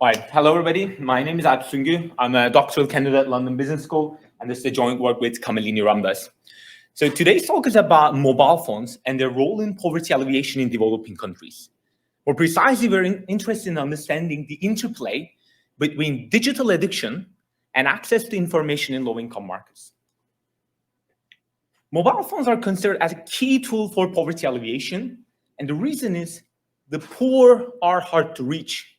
All right. Hello, everybody. My name is Alp Sungu. I'm a doctoral candidate at London Business School, and this is a joint work with Kamalini Ramdas. So today's talk is about mobile phones and their role in poverty alleviation in developing countries. More precisely, we're interested in understanding the interplay between digital addiction and access to information in low-income markets. Mobile phones are considered as a key tool for poverty alleviation, and the reason is the poor are hard to reach.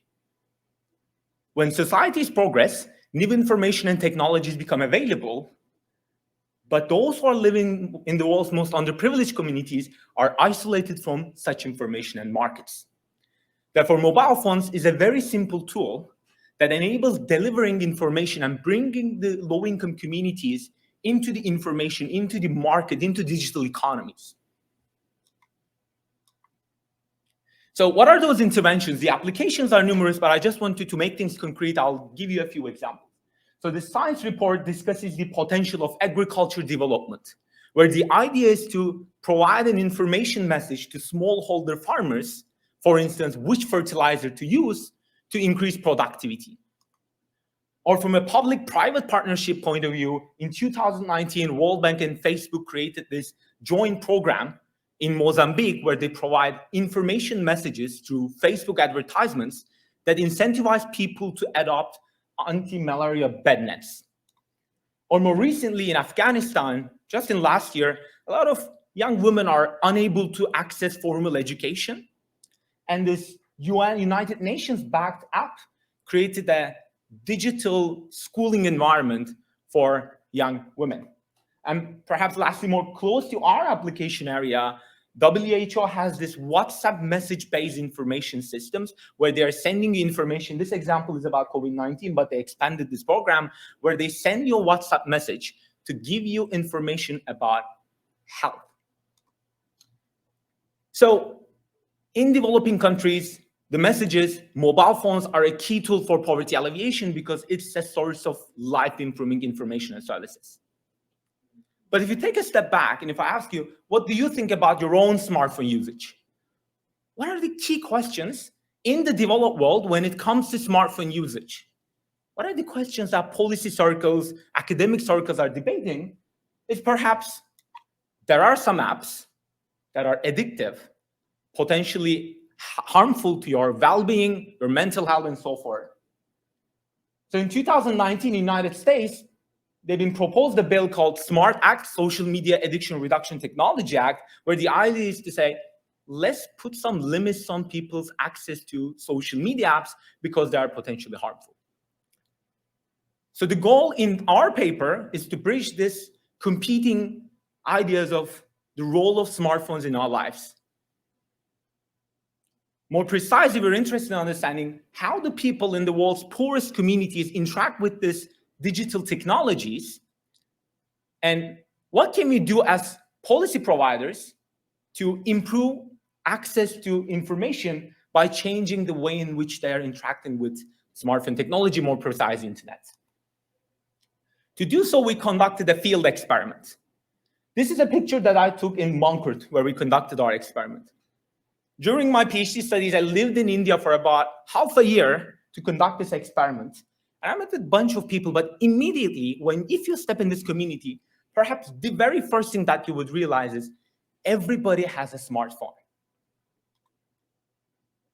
When societies progress, new information and technologies become available, but those who are living in the world's most underprivileged communities are isolated from such information and markets. Therefore, mobile phones is a very simple tool that enables delivering information and bringing the low-income communities into the information, into the market, into digital economies. So what are those interventions? The applications are numerous, but I just wanted to make things concrete. I'll give you a few examples. So the science report discusses the potential of agriculture development, where the idea is to provide an information message to smallholder farmers, for instance, which fertilizer to use to increase productivity. Or from a public-private partnership point of view, in 2019, World Bank and Facebook created this joint program in Mozambique, where they provide information messages through Facebook advertisements that incentivize people to adopt anti-malaria bed nets. Or more recently in Afghanistan, just in last year, a lot of young women are unable to access formal education. And this United Nations-backed app created a digital schooling environment for young women. And perhaps lastly, more close to our application area, WHO has this WhatsApp message-based information systems where they are sending you information. This example is about COVID-19, but they expanded this program where they send you a WhatsApp message to give you information about health. So in developing countries, the message is mobile phones are a key tool for poverty alleviation because it's a source of life-improving information and services. But if you take a step back and if I ask you, what do you think about your own smartphone usage? What are the key questions in the developed world when it comes to smartphone usage? What are the questions that policy circles, academic circles are debating? Is perhaps there are some apps that are addictive, potentially harmful to your well-being, your mental health, and so forth. So in 2019, in the United States, they've been proposed a bill called SMART Act, Social Media Addiction Reduction Technology Act, where the idea is to say, let's put some limits on people's access to social media apps because they are potentially harmful. So the goal in our paper is to bridge this competing ideas of the role of smartphones in our lives. More precisely, we're interested in understanding how the people in the world's poorest communities interact with this digital technologies, and what can we do as policy providers to improve access to information by changing the way in which they are interacting with smartphone technology, more precisely internet. To do so, we conducted a field experiment. This is a picture that I took in Mankur, where we conducted our experiment. During my PhD studies, I lived in India for about half a year to conduct this experiment. And I met a bunch of people, but immediately, if you step in this community, perhaps the very first thing that you would realize is everybody has a smartphone.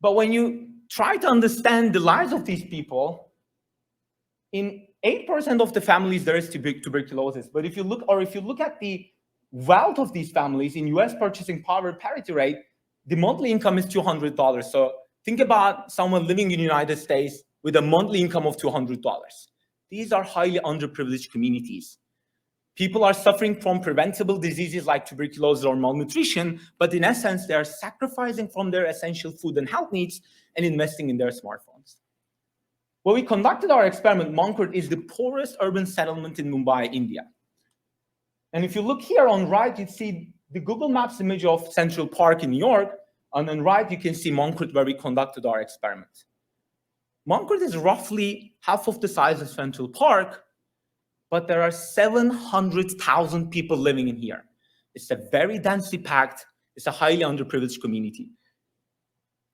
But when you try to understand the lives of these people, in 8% of the families, there is tuberculosis. But if you look at the wealth of these families in US purchasing power parity rate, the monthly income is $200. So think about someone living in the United States with a monthly income of $200. These are highly underprivileged communities. People are suffering from preventable diseases like tuberculosis or malnutrition, but in essence, they are sacrificing from their essential food and health needs and investing in their smartphones. When we conducted our experiment, Mankur is the poorest urban settlement in Mumbai, India. And if you look here on right, you see the Google Maps image of Central Park in New York, and on right, you can see Mankur, where we conducted our experiment. Mankur is roughly half of the size of Central Park, but there are 700,000 people living in here. It's a very densely packed, it's a highly underprivileged community.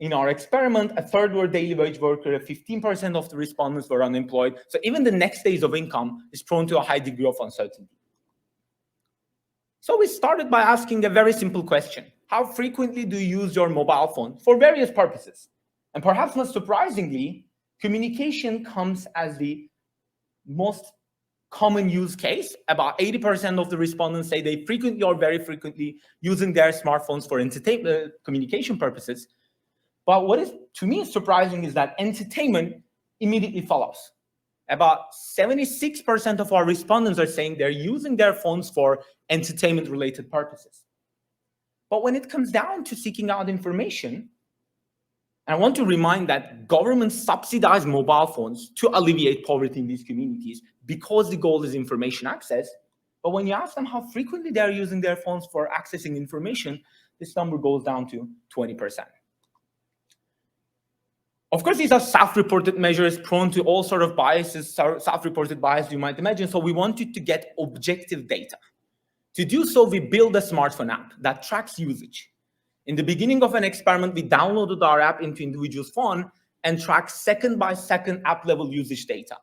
In our experiment, a third were daily wage worker, 15% of the respondents were unemployed. So even the next days of income is prone to a high degree of uncertainty. So we started by asking a very simple question. How frequently do you use your mobile phone for various purposes? And perhaps not surprisingly, communication comes as the most common use case. About 80% of the respondents say they frequently or very frequently using their smartphones for entertainment communication purposes. But what is, to me, surprising is that entertainment immediately follows. About 76% of our respondents are saying they're using their phones for entertainment-related purposes. But when it comes down to seeking out information, and I want to remind that governments subsidize mobile phones to alleviate poverty in these communities because the goal is information access. But when you ask them how frequently they're using their phones for accessing information, this number goes down to 20%. Of course, these are self-reported measures prone to all sort of biases, self-reported bias you might imagine. So we wanted to get objective data. To do so, we built a smartphone app that tracks usage. In the beginning of an experiment, we downloaded our app into individual's phone and tracked second-by-second app-level usage data.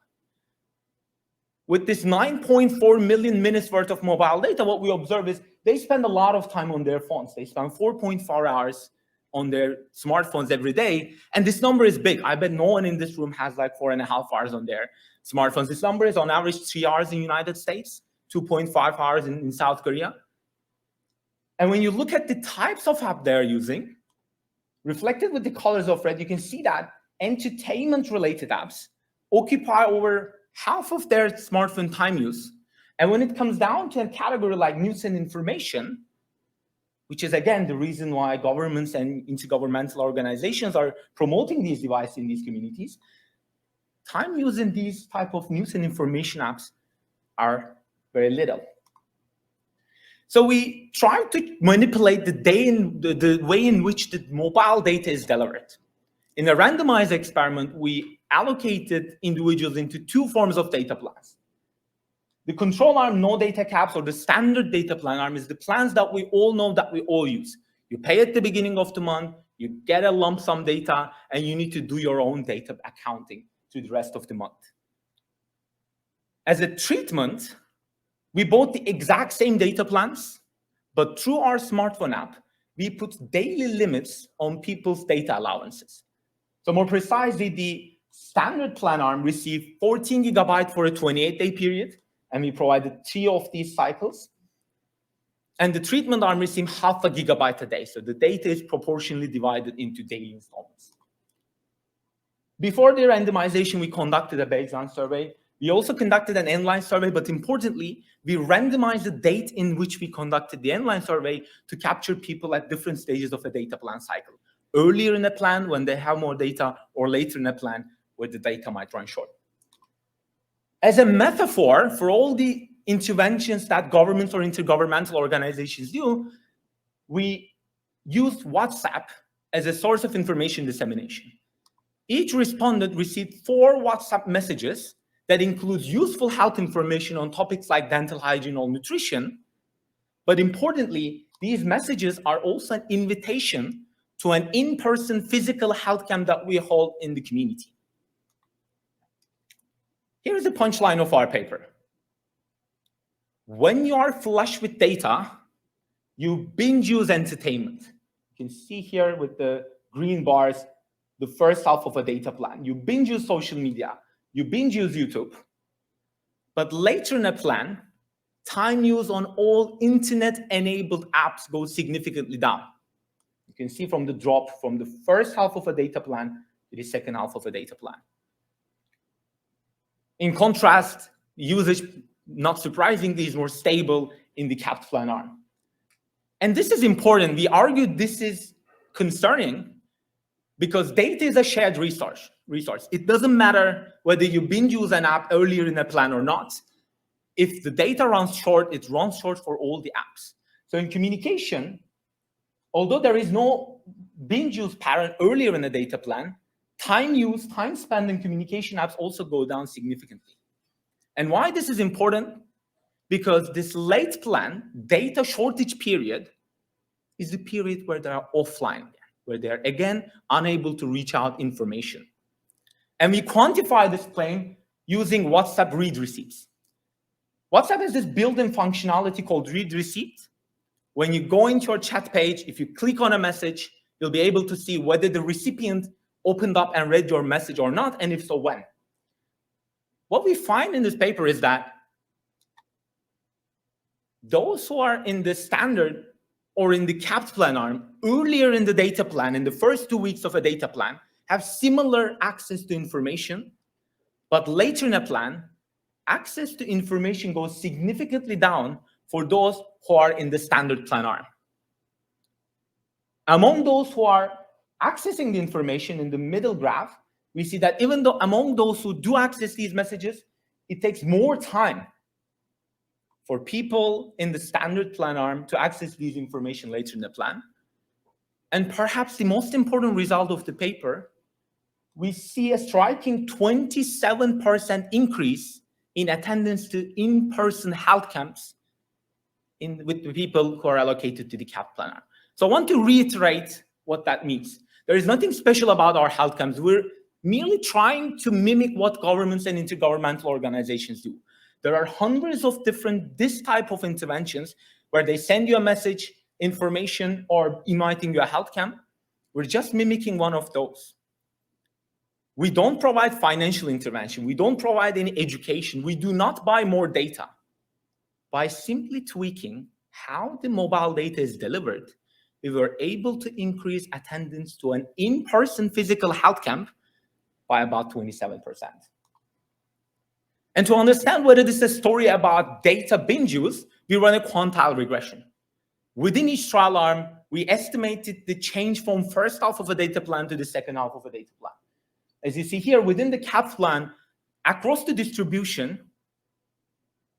With this 9.4 million minutes worth of mobile data, what we observe is they spend a lot of time on their phones. They spend 4.4 hours on their smartphones every day. And this number is big. I bet no one in this room has like 4.5 hours on their smartphones. This number is on average 3 hours in the United States, 2.5 hours in South Korea. And when you look at the types of app they're using, reflected with the colors of red, you can see that entertainment-related apps occupy over half of their smartphone time use. And when it comes down to a category like news and information, which is, again, the reason why governments and intergovernmental organizations are promoting these devices in these communities, time used in these type of news and information apps are very little. So we try to manipulate the way in which the mobile data is delivered. In a randomized experiment, we allocated individuals into two forms of data plans. The control arm, no data caps, or the standard data plan arm is the plans that we all know that we all use. You pay at the beginning of the month, you get a lump sum data, and you need to do your own data accounting through the rest of the month. As a treatment, we bought the exact same data plans, but through our smartphone app, we put daily limits on people's data allowances. So more precisely, the standard plan arm received 14 gigabytes for a 28-day period, and we provided 3 of these cycles. And the treatment arm received half a gigabyte a day. So the data is proportionally divided into daily installments. Before the randomization, we conducted a baseline survey. We also conducted an end-line survey, but importantly, we randomized the date in which we conducted the end-line survey to capture people at different stages of a data plan cycle. Earlier in the plan when they have more data, or later in the plan where the data might run short. As a metaphor for all the interventions that governments or intergovernmental organizations do, we used WhatsApp as a source of information dissemination. Each respondent received 4 WhatsApp messages that includes useful health information on topics like dental hygiene or nutrition. But importantly, these messages are also an invitation to an in-person physical health camp that we hold in the community. Here is the punchline of our paper. When you are flush with data, you binge use entertainment. You can see here with the green bars, the first half of a data plan. You binge use social media, you binge use YouTube. But later in a plan, time use on all internet-enabled apps goes significantly down. You can see from the drop from the first half of a data plan to the second half of a data plan. In contrast, usage, not surprisingly, is more stable in the capped plan arm. And this is important. We argued this is concerning because data is a shared resource. It doesn't matter whether you binge use an app earlier in a plan or not. If the data runs short, it runs short for all the apps. So in communication, although there is no binge use pattern earlier in the data plan, time spent in communication apps also go down significantly. And why this is important? Because this late plan data shortage period is the period where they are offline. where they're, again, unable to reach out information. And we quantify this claim using WhatsApp read receipts. WhatsApp has this built-in functionality called read receipt. When you go into your chat page, if you click on a message, you'll be able to see whether the recipient opened up and read your message or not, and if so, when. What we find in this paper is that those who are in the standard or in the capped plan arm, earlier in the data plan, in the first 2 weeks of a data plan, have similar access to information, but later in a plan, access to information goes significantly down for those who are in the standard plan arm. Among those who are accessing the information in the middle graph, we see that even though among those who do access these messages, it takes more time for people in the standard plan arm to access these information later in the plan. And perhaps the most important result of the paper, we see a striking 27% increase in attendance to in-person health camps with the people who are allocated to the capped plan arm. So I want to reiterate what that means. There is nothing special about our health camps. We're merely trying to mimic what governments and intergovernmental organizations do. There are hundreds of different this type of interventions where they send you a message, information, or inviting you a health camp. We're just mimicking one of those. We don't provide financial intervention. We don't provide any education. We do not buy more data. By simply tweaking how the mobile data is delivered, we were able to increase attendance to an in-person physical health camp by about 27%. And to understand whether this is a story about data binge use, we run a quantile regression. Within each trial arm, we estimated the change from first half of a data plan to the second half of a data plan. As you see here, within the capped plan, across the distribution,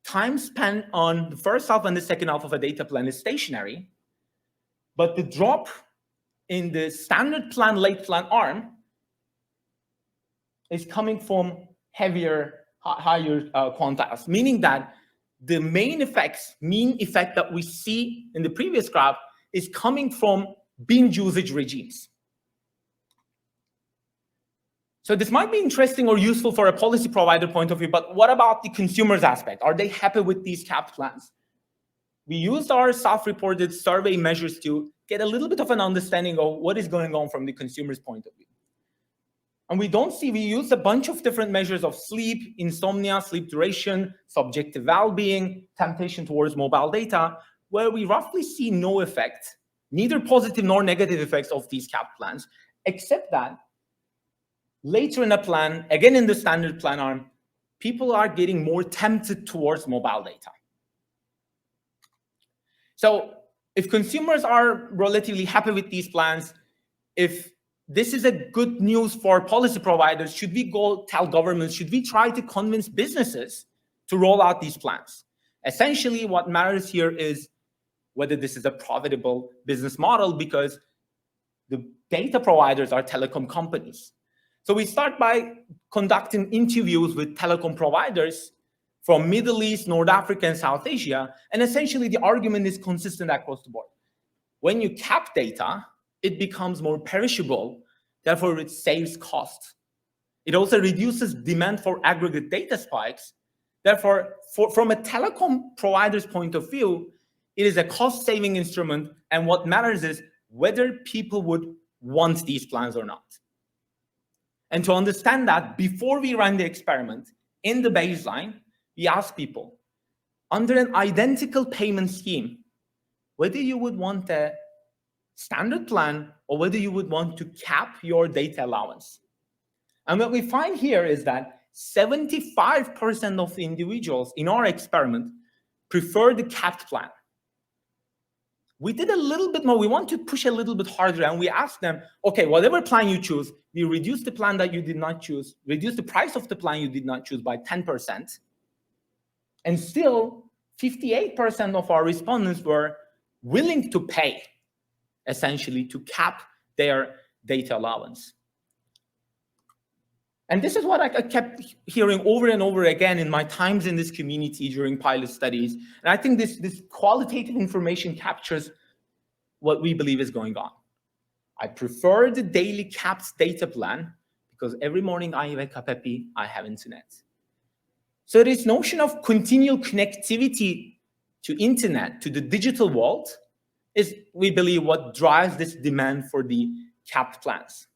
time spent on the first half and the second half of a data plan is stationary, but the drop in the standard plan, late plan arm is coming from higher quantiles, meaning that the mean effect that we see in the previous graph is coming from binge usage regimes. So this might be interesting or useful for a policy provider point of view, but what about the consumer's aspect? Are they happy with these capped plans? We used our self-reported survey measures to get a little bit of an understanding of what is going on from the consumer's point of view. And we used a bunch of different measures of sleep, insomnia, sleep duration, subjective well-being, temptation towards mobile data, where we roughly see no effect, neither positive nor negative effects of these capped plans, except that later in a plan, again in the standard plan arm, people are getting more tempted towards mobile data. So if consumers are relatively happy with these plans, if this is a good news for policy providers, should we go tell governments, should we try to convince businesses to roll out these plans? Essentially, what matters here is whether this is a profitable business model, because the data providers are telecom companies. So we start by conducting interviews with telecom providers from Middle East, North Africa, and South Asia. And essentially, the argument is consistent across the board. When you cap data, it becomes more perishable, therefore it saves cost. It also reduces demand for aggregate data spikes. Therefore, from a telecom provider's point of view, it is a cost-saving instrument, and what matters is whether people would want these plans or not. And to understand that, before we ran the experiment, in the baseline, we asked people, under an identical payment scheme, whether you would want a standard plan or whether you would want to cap your data allowance. And what we find here is that 75% of the individuals in our experiment prefer the capped plan. We did a little bit more. We want to push a little bit harder, and we asked them, okay, whatever plan you choose, we reduce the plan that you did not choose, reduce the price of the plan you did not choose by 10%. And still, 58% of our respondents were willing to pay, essentially, to cap their data allowance. And this is what I kept hearing over and over again in my times in this community during pilot studies. And I think this qualitative information captures what we believe is going on. I prefer the daily capped data plan because every morning I wake up happy, I have internet. So this notion of continual connectivity to internet, to the digital world, is, we believe, what drives this demand for the capped plans.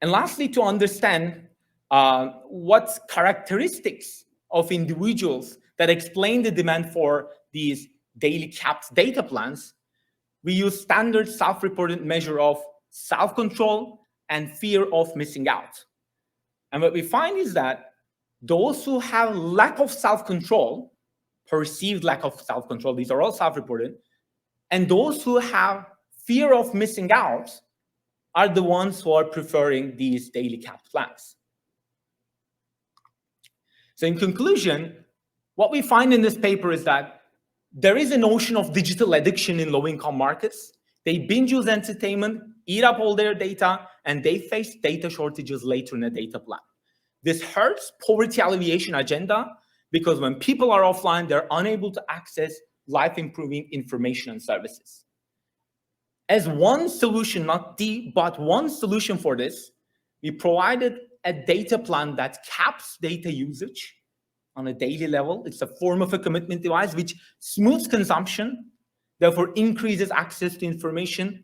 And lastly, to understand what characteristics of individuals that explain the demand for these daily capped data plans, we use standard self-reported measure of self-control and fear of missing out. And what we find is that those who have lack of self-control, perceived lack of self-control, these are all self-reported, and those who have fear of missing out are the ones who are preferring these daily capped plans. So in conclusion, what we find in this paper is that there is a notion of digital addiction in low-income markets. They binge use entertainment, eat up all their data, and they face data shortages later in the data plan. This hurts poverty alleviation agenda because when people are offline, they're unable to access life-improving information and services. As one solution, not the, but one solution for this, we provided a data plan that caps data usage on a daily level. It's a form of a commitment device which smooths consumption, therefore increases access to information.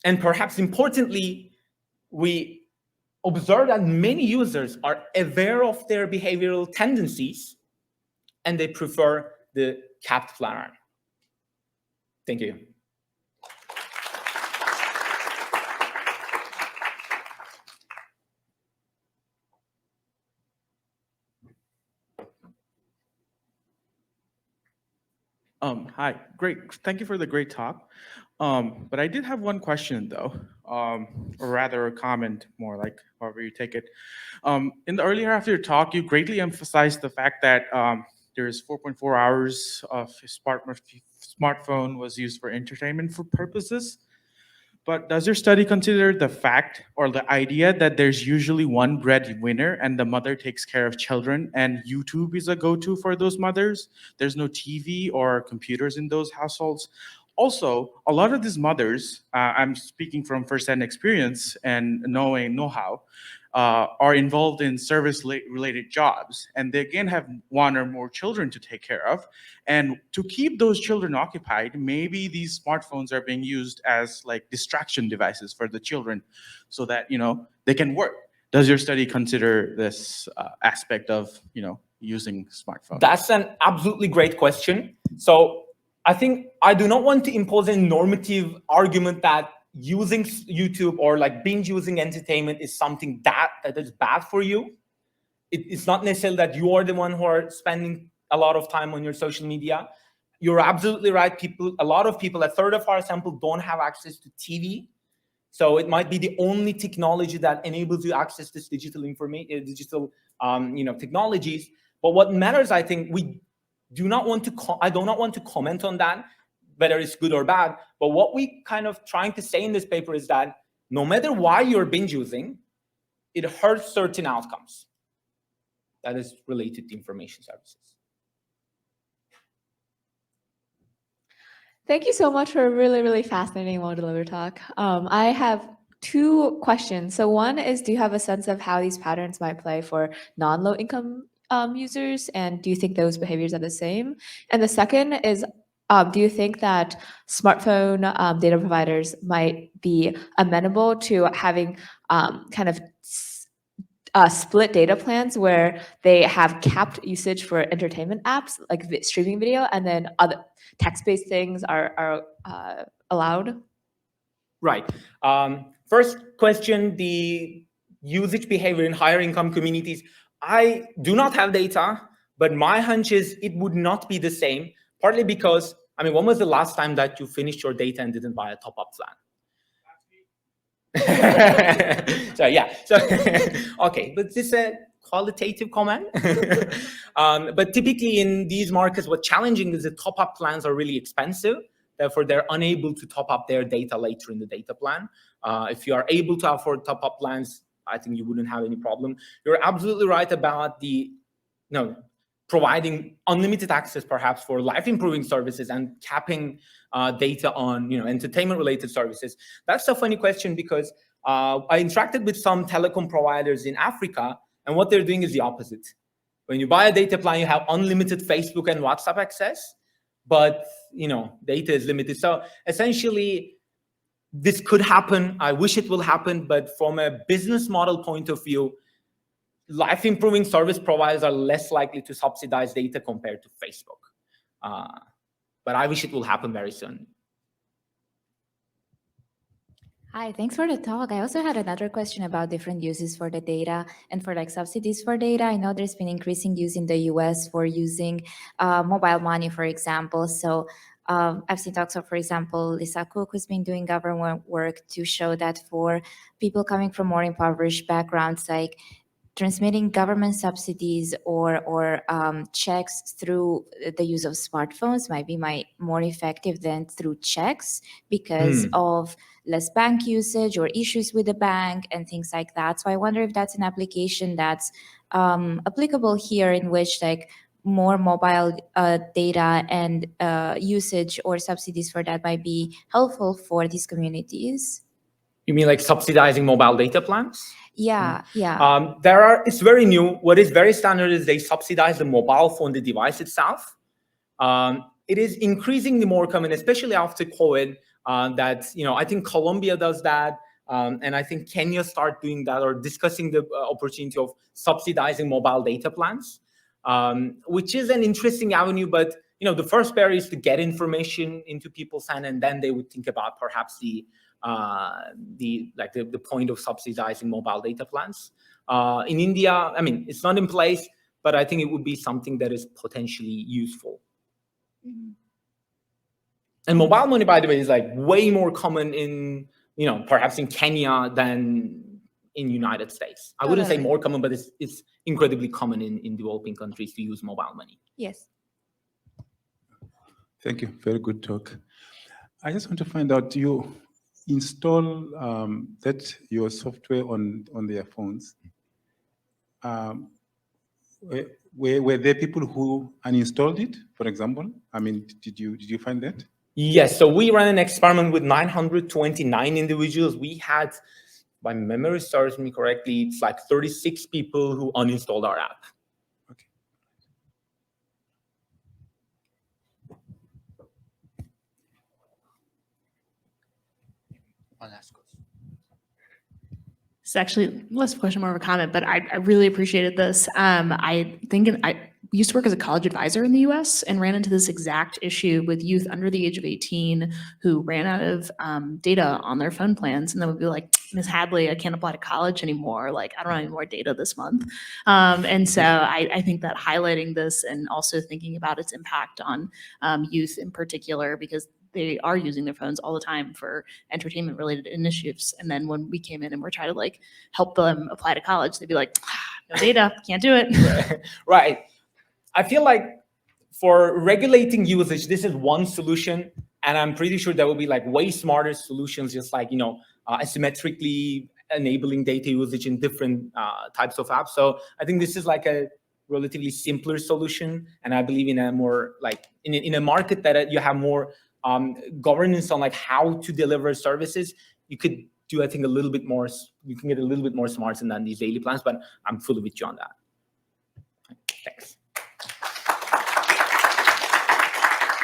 And perhaps importantly, we observe that many users are aware of their behavioral tendencies and they prefer the capped plan. Thank you. Hi, great. Thank you for the great talk. But I did have one question though, or rather a comment, more like however you take it. In the earlier half of your talk, you greatly emphasized the fact that there's 4.4 hours of smartphone was used for entertainment for purposes. But does your study consider the fact or the idea that there's usually one breadwinner and the mother takes care of children and YouTube is a go-to for those mothers? There's no TV or computers in those households. Also, a lot of these mothers, I'm speaking from firsthand experience and knowing know-how, are involved in service-related jobs, and they again have one or more children to take care of. And to keep those children occupied, maybe these smartphones are being used as like distraction devices for the children, so that they can work. Does your study consider this aspect of using smartphones? That's an absolutely great question. So I think I do not want to impose a normative argument that using YouTube or like binge using entertainment is something that is bad for you. It's not necessarily that you are the one who are spending a lot of time on your social media. You're absolutely right. A lot of people, a third of our sample don't have access to TV. So it might be the only technology that enables you access this digital information, technologies. But what matters, I think, I do not want to comment on that, whether it's good or bad. But what we kind of trying to say in this paper is that no matter why you're binge using, it hurts certain outcomes that is related to information services. Thank you so much for a really, really fascinating, well-delivered talk. I have two questions. So one is, do you have a sense of how these patterns might play for non-low income users? And do you think those behaviors are the same? And the second is, do you think that smartphone data providers might be amenable to having kind of split data plans where they have capped usage for entertainment apps like streaming video, and then other text-based things are allowed? Right. First question, the usage behavior in higher income communities. I do not have data, but my hunch is it would not be the same, partly because, when was the last time that you finished your data and didn't buy a top-up plan? So yeah, okay, but this is a qualitative comment. But typically in these markets, what's challenging is the top-up plans are really expensive. Therefore, they're unable to top up their data later in the data plan. If you are able to afford top-up plans, I think you wouldn't have any problem. You're absolutely right about providing unlimited access perhaps for life-improving services and capping data on entertainment-related services? That's a funny question because I interacted with some telecom providers in Africa, and what they're doing is the opposite. When you buy a data plan, you have unlimited Facebook and WhatsApp access, but data is limited. So essentially, this could happen. I wish it will happen, but from a business model point of view, life-improving service providers are less likely to subsidize data compared to Facebook. But I wish it will happen very soon. Hi, thanks for the talk. I also had another question about different uses for the data and for like subsidies for data. I know there's been increasing use in the US for using mobile money, for example. So I've seen talks of, for example, Lisa Cook, who's been doing government work to show that for people coming from more impoverished backgrounds, like transmitting government subsidies or checks through the use of smartphones might be more effective than through checks because of less bank usage or issues with the bank and things like that. So I wonder if that's an application that's applicable here, in which like more mobile data and usage or subsidies for that might be helpful for these communities. You mean like subsidizing mobile data plans? Yeah. It's very new. What is very standard is they subsidize the mobile phone, the device itself. It is increasingly more common, especially after COVID, that, I think Colombia does that. And I think Kenya start doing that or discussing the opportunity of subsidizing mobile data plans, which is an interesting avenue. But, the first barrier is to get information into people's hand, and then they would think about perhaps the point of subsidizing mobile data plans. In India, I mean, it's not in place, but I think it would be something that is potentially useful. Mm-hmm. And mobile money, by the way, is like way more common in, perhaps in Kenya than in United States. I wouldn't say more common, but it's incredibly common in developing countries to use mobile money. Yes. Thank you. Very good talk. I just want to find out, you install your software on their phones. Were there people who uninstalled it, for example? I mean, did you find that? Yes. So we ran an experiment with 929 individuals. We had, if my memory serves me correctly, it's like 36 people who uninstalled our app. Okay. One last question. It's actually less of a question, more of a comment, but I really appreciated this. I used to work as a college advisor in the US and ran into this exact issue with youth under the age of 18 who ran out of data on their phone plans, and then would be like, Ms. Hadley, I can't apply to college anymore. Like, I don't have any more data this month. And so I think that highlighting this and also thinking about its impact on youth in particular, because they are using their phones all the time for entertainment related initiatives. And then when we came in and we're trying to like help them apply to college, they'd be like, no data, can't do it. Right. I feel like for regulating usage, this is one solution. And I'm pretty sure there will be like way smarter solutions, just like, asymmetrically enabling data usage in different types of apps. So I think this is like a relatively simpler solution. And I believe in a more like in a market that you have more governance on like how to deliver services, you could do, I think, a little bit more, you can get a little bit more smart than these daily plans, but I'm fully with you on that. Thanks.